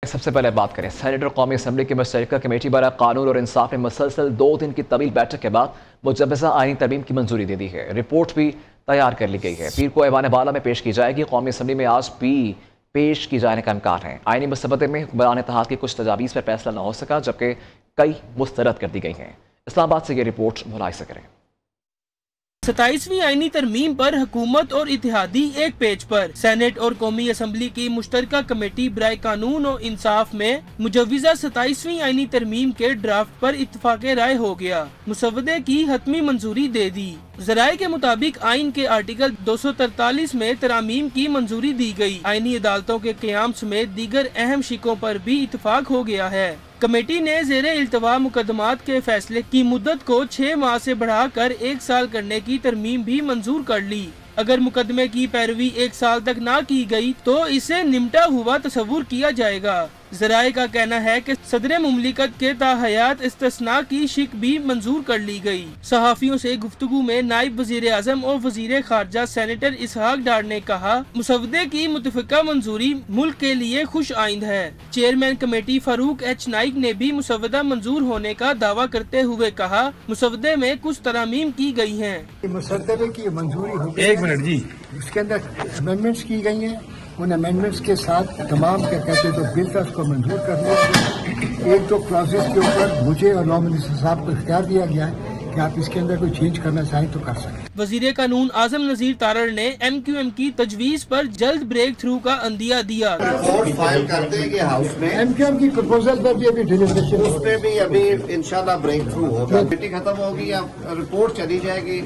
सबसे पहले बात करें सेनेटर कौमी असम्बली की मुश्तरका कमेटी बरा कानून और इंसाफ ने मुसलसल 2 दिन की तवील बैठक के बाद मुजवजा आईनी तरमीम की मंजूरी दे दी है। रिपोर्ट भी तैयार कर ली गई है। पीर को ऐवान बाला में पेश की जाएगी। कौमी असम्बली में आज भी पेश की जाने का इम्कान है। आईनी मसवदे में हुक्मरान इत्तेहाद की कुछ तजावीज़ पर फैसला न हो सका, जबकि कई मुस्तरद कर दी गई हैं। इस्लामाबाद से ये रिपोर्ट मुलाहिजा करें। 27वीं आईनी तरमीम पर हुकूमत और इत्तेहादी एक पेज पर। सेनेट और कौमी असम्बली की मुश्तरका कमेटी बराए कानून और इंसाफ में मुजवजा 27वीं आईनी तरमीम के ड्राफ्ट पर इत्तफाक राय हो गया। मुसवदे की हतमी मंजूरी दे दी। जराये के मुताबिक आइन के आर्टिकल 243 में तरामीम की मंजूरी दी गई। आईनी अदालतों के क़याम समेत दीगर अहम शिकों पर भी इत्तफाक हो गया है। कमेटी ने ज़ेरे इल्तवा मुकदमात के फैसले की मुद्दत को 6 माह से बढ़ाकर 1 साल करने की तरमीम भी मंजूर कर ली। अगर मुकदमे की पैरवी 1 साल तक ना की गई तो इसे निमटा हुआ तस्वुर किया जाएगा। जराये का कहना है कि सदर मुमलिकत के ताहयात इस्तिस्ना की शिक भी मंजूर कर ली गई। सहाफियों से गुफ्तगू में नायब वजीर आजम और वजीर खारजा सेनेटर इसहाक डार ने कहा, मुसवदे की मुतफिका मंजूरी मुल्क के लिए खुश आइंद है। Chairman committee Farooq H Naik ने भी मुसवदा मंजूर होने का दावा करते हुए कहा, मुसवदे में कुछ तरामीम की गई हैं। मुसवदे की मंजूरी हो गई। 1 मिनट जी, उसके अंदर अमेंडमेंट्स की गई हैं। उन अमेंडमेंट्स के साथ तमाम क्या कहते हैं जो बिल था उसको मंजूर कर लिया। एक तो क्लॉजेस के ऊपर मुझे और नॉ मिनिस्टर साहब को इख्तियार दिया गया है कि आप इसके अंदर कोई चेंज करना चाहें तो कर सकते। वजीर कानून आजम नजीर तारड़ ने MQM की तजवीज पर जल्द ब्रेक थ्रू का अंदिया दिया। रिपोर्ट फाइल कर देंगे हाउस में। MQM की प्रपोजल पर भी अभी डिलीवरेशन, उस पे भी अभी इंशाल्लाह ब्रेक थ्रू होगा। मीटिंग खत्म होगी, अब रिपोर्ट चली जाएगी,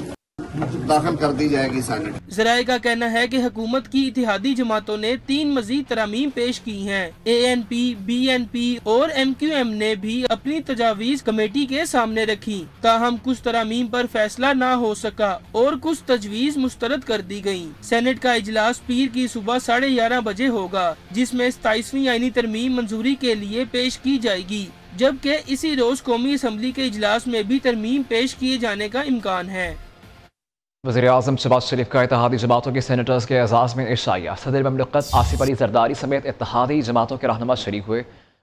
दाखिल कर दी जाएगी सेनेट। जराये का कहना है कि हुकूमत की इत्तेहादी जमातों ने 3 मजीद तरामीम पेश की हैं। ANP, BNP और MQM ने भी अपनी तजावीज कमेटी के सामने रखी। ताहम कुछ तरामीम पर फैसला न हो सका और कुछ तजवीज मुस्तरद कर दी गयी। सेनेट का इजलास पीर की सुबह 11:30 बजे होगा, जिसमें 27वीं आईनी तरमीम मंजूरी के लिए पेश की जाएगी, जबकि इसी रोज कौमी असम्बली के इजलास में भी तरमीम पेश किए जाने का इम्कान है। वज़ीर आज़म शहबाज शरीफ का इत्तेहादी जमातों के सेनेटर्स के एजाज़ में इशाया। सदर ममलिकत आसिफ अली जरदारी समेत इत्तेहादी जमातों के रहनुमा शरीक हुए।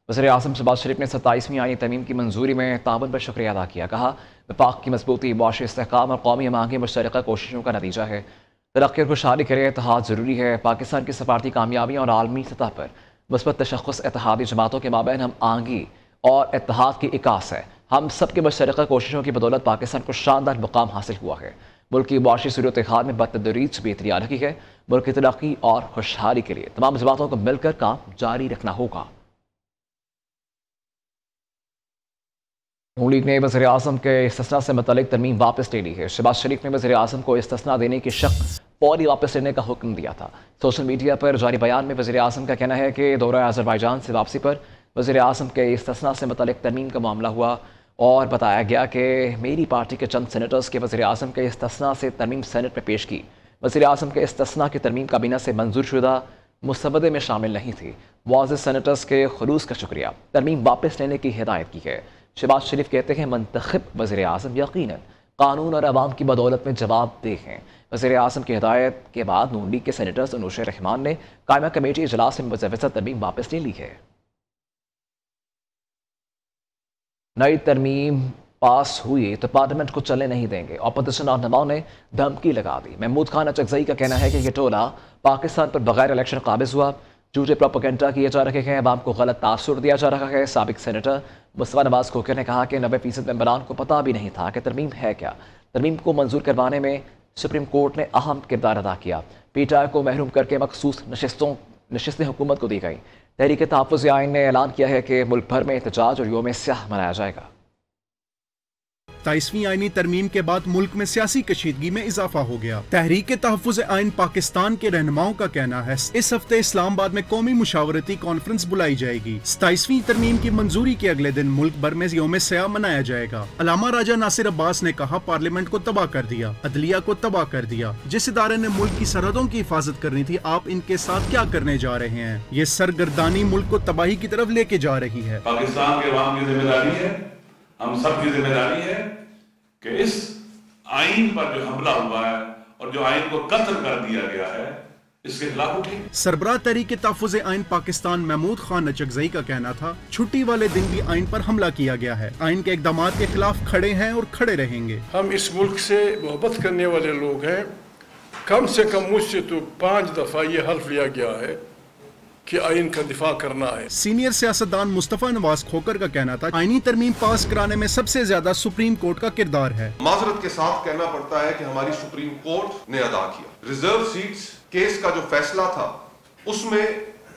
वज़ीर आज़म शहबाज शरीफ ने 27वीं आईनी तरमीम की मंजूरी में ताउन पर शुक्रिया अदा किया। कहा, वफाक की मजबूती मुआशी इस्तेहकाम और कौमी अमान की मुश्तरका कोशिशों का नतीजा है। तरक्की और खुशहाली के लिए इत्तेहाद ज़रूरी है। पाकिस्तान की सफारती कामयाबियाँ और आलमी सतह पर मुस्बत तशख़्ख़ुस इत्तेहादी जमातों के माबैन हम आंगी और इत्तेहाद की इकास है। हम सब की मुश्तरका कोशिशों की बदौलत पाकिस्तान को शानदार मुकाम हासिल हुआ है। मुल्क की मुआशी सूरत हाल में बतदरीज बेहतरी आ रही है। मुल्क की तरक्की और खुशहाली के लिए तमाम जमातों को मिलकर काम जारी रखना होगा। नून लीग ने वज़ीर आज़म के इस्तिस्ना से मुतल्लिक तरमीम वापस ले ली है। शहबाज शरीफ ने वज़ीर आज़म को इस्तिस्ना देने की शक फौरी वापस लेने का हुक्म दिया था। सोशल मीडिया पर जारी बयान में वज़ीर आज़म का कहना है कि दौरा अज़रबैजान से वापसी पर वज़ीर आज़म के इस्तिस्ना से मुतल्लिक तरमीम का मामला हुआ और बताया गया कि मेरी पार्टी के चंद सेनेटर्स के वज़ीर आज़म के इस्तिस्ना से तरमीम सेनेट में पेश की। वज़ीर आज़म के इस्तिस्ना की तरमीम काबीना से मंजूर शुदा मुसवदे में शामिल नहीं थी। मुआज़िज़ सेनेटर्स के खुलूस का शुक्रिया। तरमीम वापस लेने की हिदायत की है। शहबाज शरीफ कहते हैं, मुंतखब वज़ीर आज़म यकीनन कानून और अवाम की बदौलत में जवाबदेह हैं। वज़ीर आज़म की हिदायत के बाद नून लीग के सेनेटर्स अनुशर रहमान ने कायमा कमेटी इजलास में मुजवजा तरमीम वापस ले ली है। नई तरमीम पास हुई तो पार्लियामेंट को चलने नहीं देंगे। अपोजिशन रहनुमाओं ने धमकी लगा दी। महमूद खान अचकजई का कहना है कि यह टोला पाकिस्तान पर बगैर इलेक्शन काबिज हुआ, झूठे प्रोपेगेंडा किए जा रहे हैं, अवाम को गलत तासुर दिया जा रहा है। साबिक सेनेटर मुस्तफा नवाज खोकर ने कहा कि 90% मेंबरान को पता भी नहीं था कि तरमीम है क्या। तरमीम को मंजूर करवाने में सुप्रीम कोर्ट ने अहम किरदार अदा किया। पीटीआई को महरूम करके मखसूस नशिस्तें हुकूमत को दी गई। तहरीक तहफ़्फ़ुज़ आइन ने ऐलान किया है कि मुल्क भर में एहतजाज और योम स्याह मनाया जाएगा। 27वीं आईनी तरमीम के बाद मुल्क में सियासी कशीदगी में इजाफा हो गया। तहरीक तहफ़्फ़ुज़ आइन पाकिस्तान के रहनुमाओं का कहना है, इस हफ्ते इस्लामाबाद में कौमी मुशावरती कॉन्फ्रेंस बुलाई जाएगी। 27वीं तरमीम की मंजूरी के अगले दिन मुल्क भर में योम स्याह मनाया जाएगा। अलामा राजा नासिर अब्बास ने कहा, पार्लियामेंट को तबाह कर दिया, अदलिया को तबाह कर दिया। जिस इदारे ने मुल्क की सरहदों की हिफाजत करनी थी, आप इनके साथ क्या करने जा रहे हैं? ये सरगर्दानी मुल्क को तबाही की तरफ लेके जा रही है। पाकिस्तान के अवाम की जिम्मेदारी है, हम सब की जिम्मेदारी है कि इस आइन पर जो हमला हुआ है और जो आइन को कत्ल कर दिया गया है, इसके खिलाफ उठे। सरबराह तहरीक तहफ़्फ़ुज़ आइन पाकिस्तान महमूद खान नचकज़ई का कहना था, छुट्टी वाले दिन भी आइन पर हमला किया गया है। आइन के इक़दामात के खिलाफ खड़े हैं और खड़े रहेंगे। हम इस मुल्क से मोहब्बत करने वाले लोग हैं। कम से कम मुझसे तो 5 दफा ये हल्फ लिया गया है कि आइन का दिफा करना है। सीनियर सियासतदान मुस्तफ़ा नवाज खोकर का कहना था, आईनी तरमीम पास कराने में सबसे ज्यादा सुप्रीम कोर्ट का किरदार है। माजरत के साथ कहना पड़ता है कि हमारी सुप्रीम कोर्ट ने अदा किया। रिजर्व सीट्स केस का जो फैसला था उसमें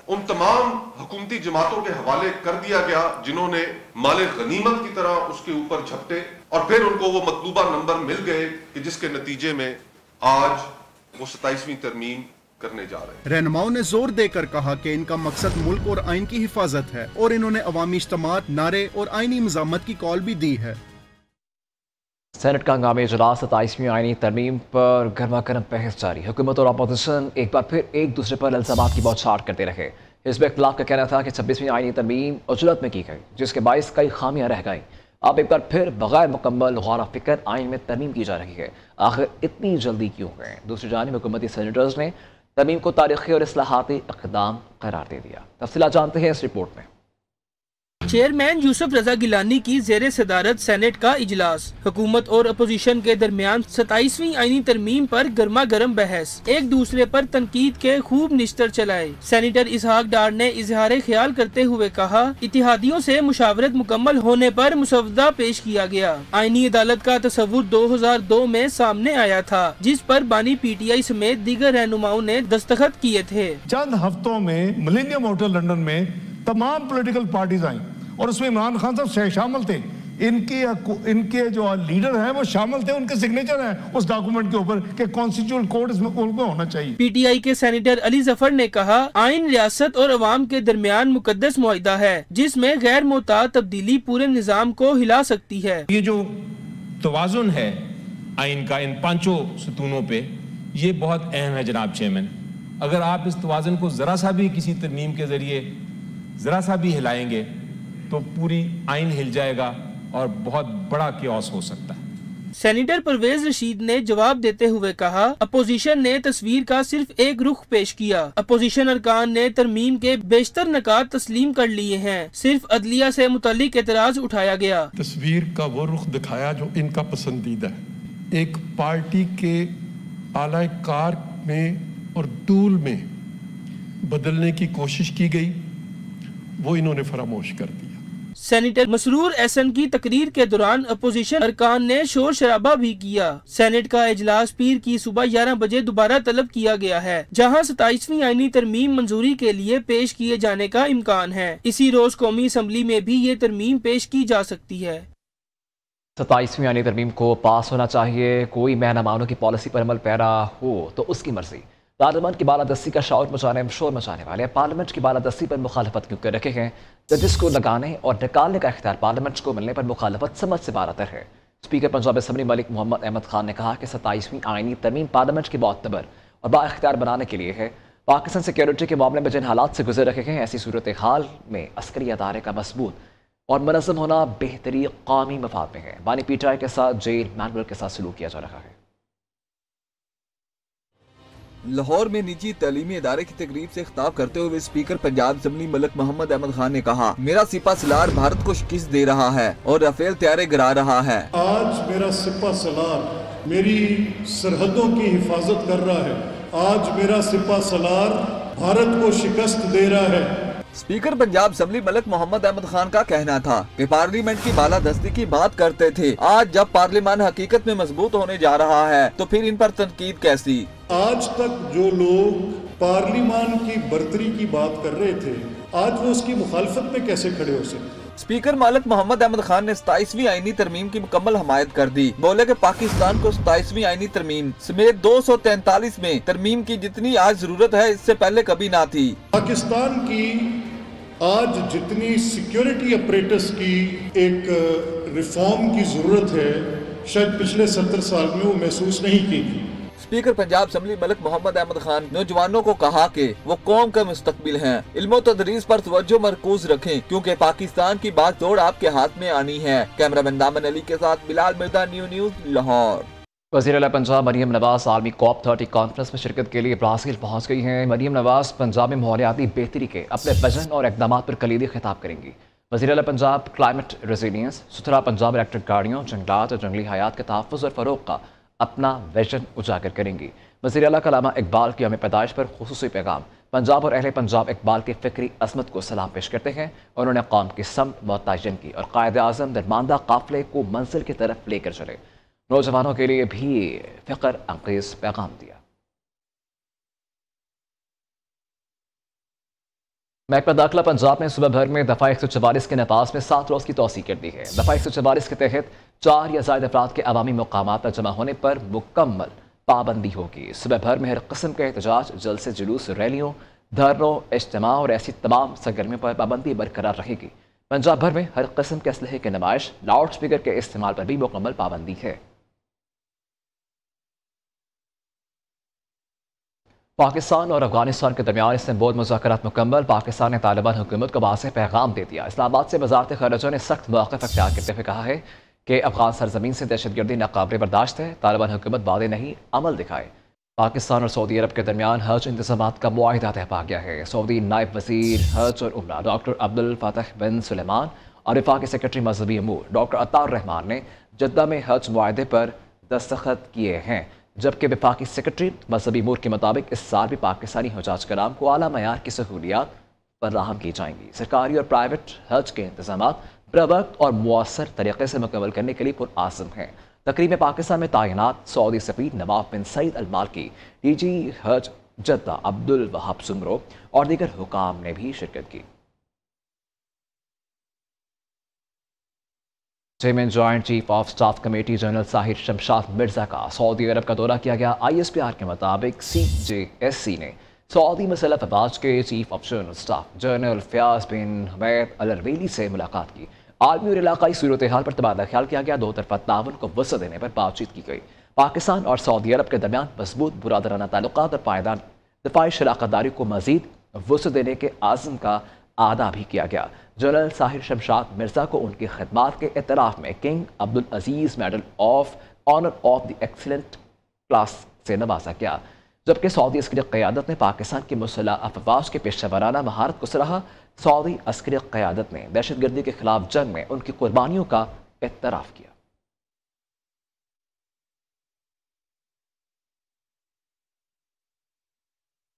उन तमाम हुकूमती जमातों के हवाले कर दिया गया जिन्होंने माले गनीमत की तरह उसके ऊपर झपटे और फिर उनको वो मतलूबा नंबर मिल गए कि जिसके नतीजे में आज वो 27वीं तरमीम करने जा रहे हैं। रहनुमाओं ने जोर देकर कहा कि इनका मकसद मुल्क और आइन की हिफाजत है और इन्होंने अवामी इज्तिमात, नारे और आइनी मज़ामत की कॉल भी दी है। सेनेट का हंगामी इजलास 27वीं आईनी तरमीम पर गर्मा गर्म बहस जारी। हुकूमत और अपोजिशन एक बार फिर एक दूसरे पर इल्जामात की बौछार करते रहे। हिज़्ब इख्तिलाफ का कहना था कि 26वीं आईनी तरमीम उजलत में की गई, जिसके बाइस कई खामियां रह गई। अब एक बार फिर बगैर मुकम्मल गौर फिक्र आइन में तरमीम की जा रही है। आखिर इतनी जल्दी क्यों गए? दूसरी जानिब हुकूमती सेनेटर्स ने तरमीम को तारीखी और इस्लाहाती इक़दाम करार दे दिया। तफसीलात जानते हैं इस रिपोर्ट में। चेयरमैन यूसुफ रजा गिलानी की ज़ेरे सदारत सेनेट का इजलास। हुकूमत और अपोजिशन के दरमियान 27वीं आईनी तरमीम पर गर्मा गर्म बहस, एक दूसरे पर तनकीद के खूब निश्तर चलाए। सेनेटर इसहाक डार ने इजहार ख्याल करते हुए कहा, इत्तेहादियों से मुशावरत मुकम्मल होने पर मुसवदा पेश किया गया। आईनी अदालत का तस्वुर 2002 में सामने आया था, जिस पर बानी PTI समेत दीगर रहनुमाओं ने दस्तखत किए थे। चंद हफ्तों में मिलेनियम होटल लंदन में तमाम पॉलिटिकल पार्टीज आई और उसमें इमरान खान साहब शामिल थे। इनके जो लीडर हैं वो शामिल थे, उनके सिग्नेचर हैं उस डॉक्यूमेंट के ऊपर कि कॉन्स्टिट्यूशनल कोड इस मुल्क में होना चाहिए। PTI के सेनेटर अली जफर ने कहा, आइन रियासत और अवाम के दरमियान मुकद्दस मुआहिदा है, जिसमें गैर मुताद तब्दीली पूरे निजाम को हिला सकती है। ये जो तवाजुन है आइन का इन 5 सतूनों पे, ये बहुत अहम है जनाब चेयरमैन। अगर आप इस तवाजुन को जरा सा भी किसी तरमीम के जरिए जरा सा भी हिलाएंगे तो पूरी आइन हिल जाएगा और बहुत बड़ा कियोस हो सकता है। सेनेटर परवेज रशीद ने जवाब देते हुए कहा, अपोजिशन ने तस्वीर का सिर्फ एक रुख पेश किया। अपोजिशन अरकान ने तरमीम के बेशतर नकात तस्लीम कर लिए हैं, सिर्फ अदलिया से मुतालिक एतराज उठाया गया। तस्वीर का वो रुख दिखाया जो इनका पसंदीदा है। एक पार्टी के आला कार में और टूल में बदलने की कोशिश की गई, वो इन्होंने फरामोश कर दिया। सेनेटर मसरूर एहसन की तकरीर के दौरान अपोजिशन अरकान ने शोर शराबा भी किया। सेनेट का इजलास पीर की सुबह 11 बजे दोबारा तलब किया गया है, जहां 27वीं आईनी तरमीम मंजूरी के लिए पेश किए जाने का इम्कान है। इसी रोज कौमी असम्बली में भी ये तरमीम पेश की जा सकती है। 27वीं आईनी तरमीम को पास होना चाहिए। कोई मेहनमानों की पॉलिसी पर अमल पैरा हो तो उसकी मर्जी। पार्लियामेंट की बालादस्ती का शोर मचाने वाले पार्लियामेंट की बालादस्ती पर मुखालफत क्यों कर रखे हैं? जजिस को लगाने और निकालने का इख्तियार पार्लियामेंट को मिलने पर मुखालफत समझ से बारतर है। स्पीकर पंजाब असम्बली मलिक मोहम्मद अहमद खान ने कहा कि 27वीं आईनी तरमीम पार्लियामेंट की मोतबर और बाइख्तियार बनाने के लिए है। पाकिस्तान सिक्योरिटी के मामले में जिन हालात से गुजर रखे हैं, ऐसी सूरत हाल में अस्करी अदारे का मजबूत और मुनज़्ज़म होना बेहतरी कौमी मफाद में है। बानी PTI के साथ जेल मैनुअल के साथ सलूक किया जा रहा है। लाहौर में निजी तालीमी इदारे की तकरीब से खिताब करते हुए स्पीकर पंजाब असम्बली मलिक मोहम्मद अहमद खान ने कहा, मेरा सिपा सलार भारत को शिकस्त दे रहा है और राफेल तैयारे गिरा रहा है। आज मेरा सिपा सलार मेरी सरहदों की हिफाजत कर रहा है। आज मेरा सिपा सलार भारत को शिकस्त दे रहा है। स्पीकर पंजाब असम्बली मलिक मोहम्मद अहमद खान का कहना था कि पार्लियामेंट की बालादस्ती की बात करते थे। आज जब पार्लियामान हकीकत में मजबूत होने जा रहा है तो फिर इन पर तनकीद कैसी? आज तक जो लोग पार्लियामान की बर्तरी की बात कर रहे थे, आज वो उसकी मुखालफत में कैसे खड़े हो सकते? स्पीकर मलिक मोहम्मद अहमद खान ने 27वीं आईनी तरमीम की मुकम्मल हमायत कर दी। बोले कि पाकिस्तान को 27वीं आईनी तरमीम समेत 243 में तरमीम की जितनी आज जरूरत है, इससे पहले कभी ना थी। पाकिस्तान की आज जितनी सिक्योरिटी अपरेटस की एक रिफॉर्म की जरूरत है, शायद पिछले 70 साल में वो महसूस नहीं की। स्पीकर पंजाब असम्बली मलिक मोहम्मद अहमद खान नौजवानों को कहा कि वो कौम का मुस्तकबिल हैं। इल्म और तदरीस पर तवज्जो मरकूज रखें, क्योंकि पाकिस्तान की बागडोर आपके हाथ में आनी है। कैमरामैन दामन अली के साथ बिलाल मिर्जा, न्यू न्यूज़ लाहौर। वज़ीर आला पंजाब मरियम नवाज आलमी COP30 कॉन्फ्रेंस में शिरकत के लिए ब्राज़ील पहुंच गई हैं। मरियम नवाज पंजाब में माहौलियाती बेहतरी के अपने विजन और इक़दाम पर कलीदी खिताब करेंगी। वज़ीर आला पंजाब क्लाइमेट रेजिलियंस, सुथरा पंजाब, इलेक्ट्रिक गाड़ियों, जंगलात और जंगली हयात के तहफ़्फ़ुज़ और फ़रोग़ का अपना विजन उजागर करेंगी। वज़ीर आला कलामा इकबाल की यौम पैदाइश पर खुसूसी पैगाम पंजाब और अहले पंजाब इकबाल की फ़िक्री अज़मत को सलाम पेश करते हैं। उन्होंने कौम की समत मुतय्यन की और कायद आज़म दरमानदा काफ़िले को मंजिल की तरफ लेकर चले। नौजवानों के लिए भी फ़िक्र अंगेज़ पैगाम दिया। महकमा दाखिला पंजाब ने सुबह भर में दफ़ा 144 के नफाज में 7 रोज़ की तोसी कर दी है। दफ़ा 144 के तहत 4 या ज़ायद अफराद के अवामी मकामात पर जमा होने पर मुकम्मल पाबंदी होगी। सुबह भर में हर किस्म के एहतजाज, जलसे, जुलूस, रैलियों, धरनों, इज्तिमा और ऐसी तमाम सरगर्मियों पर पाबंदी बरकरार रहेगी। पंजाब भर में हर किस्म के असलहे के नुमाइश, लाउड स्पीकर के इस्तेमाल पर भी मुकम्मल पाबंदी है। पाकिस्तान और अफगानिस्तान के दरमियान इस्तांबुल मुज़ाकरात मुकम्मल। पाकिस्तान ने तालिबान हुकूमत को वाज़ेह पैगाम दे दिया। इस्लामाबाद से वज़ारत ख़ारिजा ने सख्त मौक़िफ़ अख्तियार करते हुए कहा है कि अफगान सरजमीन से दहशतगर्दी नाकाबिल बर्दाश्त है। तालिबान हुकूमत वादे नहीं, अमल दिखाए। पाकिस्तान और सऊदी अरब के दरमियान हज इंतज़ामात का मुआहिदा तय पा गया है। सऊदी नायब वज़ीर हज और उम्रा डॉक्टर अब्दुल फतह बिन सुलेमान और वफाकी सेक्रेटरी मजहबी अमूर डॉक्टर अताउर रहमान ने जद्दा में हज मुआहिदे पर दस्तखत किए हैं, जबकि वफाकी सेक्रेटरी मजहबी अमूर के मुताबिक इस साल भी पाकिस्तानी हजाज कराम को आला मयार की सहूलियात फराहम की जाएंगी। सरकारी और प्राइवेट हज के इंतजामात बरवक्त और मुअस्सर तरीके से मुकम्मल करने के लिए पुरआज़म हैं। तकरीब में पाकिस्तान में तैनात सऊदी सफ़ीर नवाफ बिन सईद अल मालकी, DG हज जद्दा अब्दुल वहाब सुमरो और दीगर हुकाम ने भी शिरकत की। Chairman joint chief of staff committee general Sahir Shamshad Mirza का सऊदी अरब का दौरा किया गया। ISPR के मुताबिक CJSC ने सऊदी मुसल्लह अफवाज के chief of general staff general Fayyad bin Hamed al Ruwaili से मुलाकात की। आलमी और इलाकाई सूरत हाल पर तबादला ख्याल किया गया। 2 तरफ़ा ताउन को वसअत देने पर बातचीत की गई। पाकिस्तान और सऊदी अरब के दरमियान मजबूत बुरादराना ताल्लुकात और पायदार दफ़ाई शराकतदारी को मज़ीद वसअत देने के आज़म का आदा भी किया गया। जनरल साहिर शमशाद मिर्जा को उनकी खिदमात के एतराफ़ में king Abdul Aziz medal of honour of the excellent class से नवाजा गया, जबकि सऊदी अस्करी क़यादत ने पाकिस्तान की मुसल्लह अफवाज के पेशेवराना महारत को सराहा। सऊदी अस्करी क़यादत ने दहशतगर्दी के खिलाफ जंग में उनकी कुर्बानियों का एतराफ़ किया।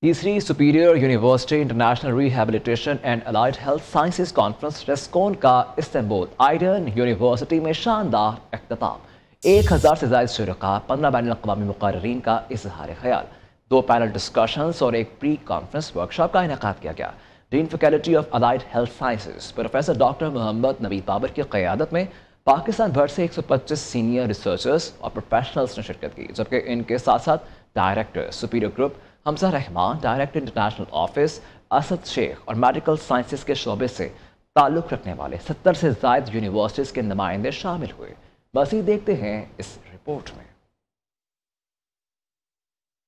तीसरी Superior University International Rehabilitation and Allied health Sciences Conference RESCON का इस्तांबुल आइडन यूनिवर्सिटी में शानदार इख्तिताम। 1000 से ज़ायद शुरका, 15 बैनुल-अक़वामी मुक़र्रिरीन का इज़हार ख़याल, 2 पैनल डिस्कशंस और एक प्री कॉन्फ्रेंस वर्कशॉप का इनेकाद किया गया। Dean faculty of allied health sciences professor doctor Muhammad Naveed Babar की क़यादत में पाकिस्तान भर से 125 सीनियर रिसर्चर्स और प्रोफेशनल्स ने शिरकत की, जबकि इनके साथ साथ director superior group Hamza Rehman, director international office Asad Sheikh और मेडिकल साइंसेज के शोबे से ताल्लुक़ रखने वाले 70 से ज़ायद यूनिवर्सिटीज़ के नुमाइंदे शामिल हुए। मज़ीद देखते हैं इस रिपोर्ट में।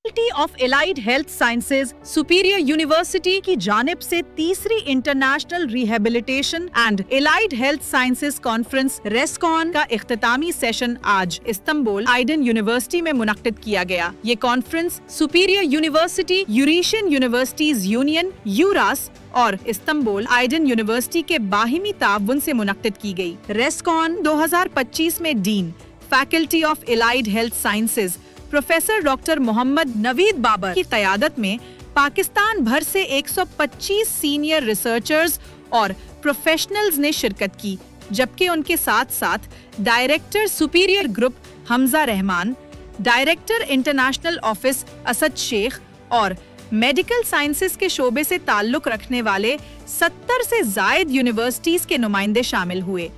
Faculty of allied health Sciences Superior University की जानिब से तीसरी International Rehabilitation and Allied health Sciences Conference RESCON का इख्तितामी सेशन आज इस्तांबुल आइडन यूनिवर्सिटी में मुनक्किद किया गया। ये conference Superior University, Eurasian Universities Union EURAS और इस्तांबुल आइडन यूनिवर्सिटी के बाहिमी ताउन से मुनक्किद की गई। रेस्कॉन 2025 में dean faculty of allied health sciences professor doctor Muhammad Naveed Babar की क़यादत में पाकिस्तान भर से 125 सीनियर रिसर्चर्स और प्रोफेशनल्स ने शिरकत की, जबकि उनके साथ साथ director superior group Hamza Rehman, director international office Asad Sheikh और मेडिकल साइंसेज के शोबे से ताल्लुक़ रखने वाले 70 से ज़ायद यूनिवर्सिटीज के नुमाइंदे शामिल हुए।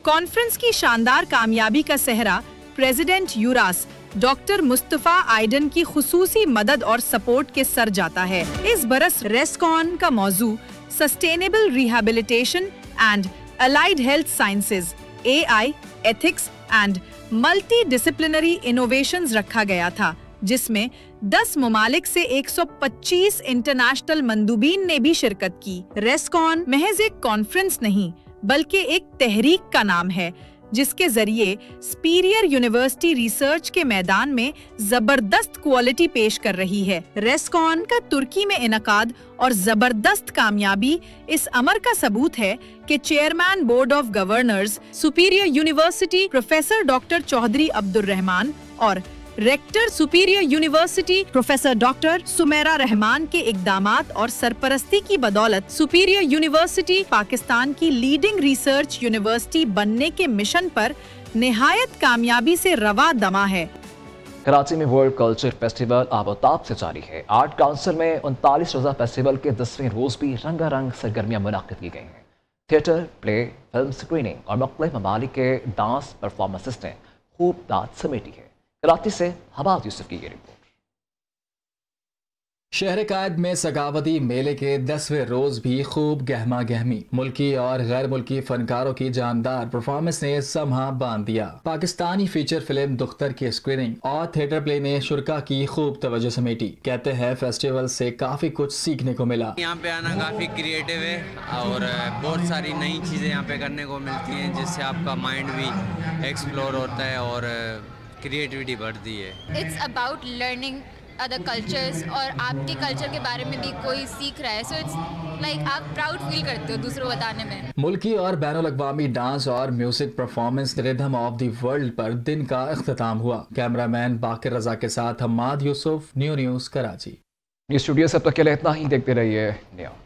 कॉन्फ्रेंस की शानदार कामयाबी का सेहरा प्रेसिडेंट यूरास डॉक्टर मुस्तफा आइडन की खुसूसी मदद और सपोर्ट के सर जाता है। इस बरस रेस्कॉन का मौजू sustainable rehabilitation and Allied health sciences, AI, ethics and multi disciplinary innovations रखा गया था, जिसमें 10 ममालिक से 125 इंटरनेशनल मंदूबीन ने भी शिरकत की। रेस्कॉन महज एक कॉन्फ्रेंस नहीं बल्कि एक तहरीक का नाम है। जिसके जरिए सुपीरियर यूनिवर्सिटी रिसर्च के मैदान में जबरदस्त क्वालिटी पेश कर रही है। रेस्कॉन का तुर्की में इनकाद और जबरदस्त कामयाबी इस अमर का सबूत है कि chairman board of governors Superior University professor doctor Chaudhry Abdul Rahman और rector Superior University professor doctor Sumaira Rahman के इकदामात और सरपरस्ती की बदौलत सुपीरियर यूनिवर्सिटी पाकिस्तान की लीडिंग रिसर्च यूनिवर्सिटी बनने के मिशन पर निहायत कामयाबी से रवा दमा है। कराची में वर्ल्ड कल्चर फेस्टिवल आबोताब से जारी है। आर्ट काउंसिल में 39 रोजा फेस्टिवल के 10वें रोज भी रंगारंग सरगर्मियां मुनाकिद की गई हैं। थिएटर, प्ले, फिल्म स्क्रीनिंग और मुख्तलिफ ममालिक के डांस परफॉर्मेंसेस ने खूब दाद समेटी है। कराची से हबाब यूसुफ की ये रिपोर्ट। शहर कायद में सगावती मेले के 10वें रोज भी खूब गहमा गहमी मुल्की और गैर मुल्की फनकारों की जानदार परफॉर्मेंस ने समा बांध दिया। पाकिस्तानी फीचर फिल्म दुख्तर की स्क्रीनिंग और थिएटर प्ले ने शुरका की खूब तवज्जो समेटी। कहते हैं फेस्टिवल से काफी कुछ सीखने को मिला। यहाँ पे आना काफी क्रिएटिव है और बहुत सारी नई चीजें यहाँ पे करने को मिलती हैं, जिससे आपका माइंड भी एक्सप्लोर होता है और क्रिएटिविटी बढ़ती है। It's about learning other cultures और आपके कल्चर के बारे में भी कोई सीख रहा है, सो इट्स लाइक आप प्राउड फील करते हो दूसरों बताने में। मुल्की और बैनुल अक़वामी डांस और music performance rhythm of the world पर दिन का इख्तिताम हुआ। कैमरामैन बाकिर रजा के साथ Hammad Yusuf, new news Karachi. Studio से अब तक के लिए इतना ही। देखते रहिए न्यूज़।